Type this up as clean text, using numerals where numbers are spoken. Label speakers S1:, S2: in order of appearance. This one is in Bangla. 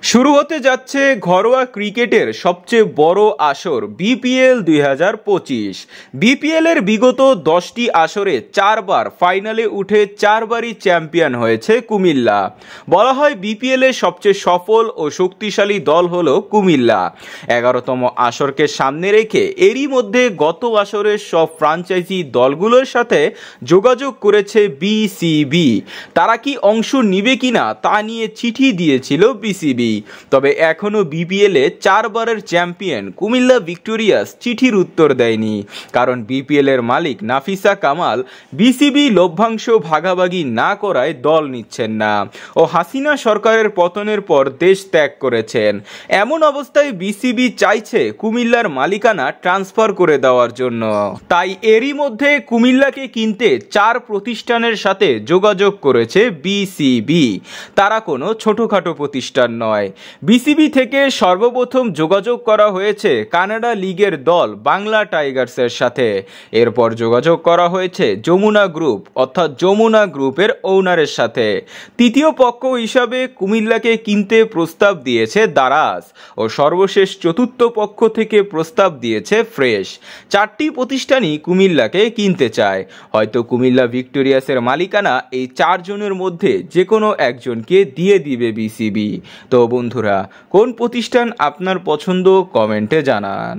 S1: শুরু হতে যাচ্ছে ঘরোয়া ক্রিকেটের সবচেয়ে বড় আসর বিপিএল 2025। বিপিএলের বিগত 10টি আসরে 4বার ফাইনালে উঠে 4বারই চ্যাম্পিয়ন হয়েছে কুমিল্লা। বলা হয় বিপিএলের সবচেয়ে সফল ও শক্তিশালী দল হলো কুমিল্লা। 11তম আসরকে সামনে রেখে এরই মধ্যে গত আসরের সব ফ্রাঞ্চাইজি দলগুলোর সাথে যোগাযোগ করেছে বিসিবি। তারা কি অংশ নিবে কিনা তা নিয়ে চিঠি দিয়েছিল বিসিবি। তবে এখনো বিপিএলে 4বারের চ্যাম্পিয়ন কুমিল্লা ভিক্টোরিয়াস চিঠির উত্তর দেয়নি, কারণ বিপিএল এর মালিক নাফিসা কামাল বিসিবি লভ্যাংশ ভাগাভাগি না করায় দল নিচ্ছেন না ও হাসিনা সরকারের পতনের পর দেশ ত্যাগ করেছেন। এমন অবস্থায় বিসিবি চাইছে কুমিল্লার মালিকানা ট্রান্সফার করে দেওয়ার জন্য। তাই এরই মধ্যে কুমিল্লাকে কিনতে 4 প্রতিষ্ঠানের সাথে যোগাযোগ করেছে বিসিবি। তারা কোনো ছোটখাটো প্রতিষ্ঠান নয়। বিসিবি থেকে সর্বপ্রথম যোগাযোগ করা হয়েছে কানাডা লিগের দল বাংলা টাইগার্সের সাথে। এরপর যোগাযোগ করা হয়েছে যমুনা গ্রুপ অর্থাৎ যমুনা গ্রুপের ওনারের সাথে। তৃতীয় পক্ষ হিসাবে কুমিল্লাকে কিনতে প্রস্তাব দিয়েছে দারাজ ও সর্বশেষ চতুর্থ পক্ষ থেকে প্রস্তাব দিয়েছে ফ্রেশ। 4টি প্রতিষ্ঠানই কুমিল্লাকে কিনতে চায়। হয়তো কুমিল্লা ভিক্টোরিয়াসের মালিকানা এই 4 জনের মধ্যে যে কোনো একজনকে দিয়ে দিবে বিসিবি। তো বন্ধুরা, কোন প্রতিষ্ঠান আপনার পছন্দ কমেন্টে জানান।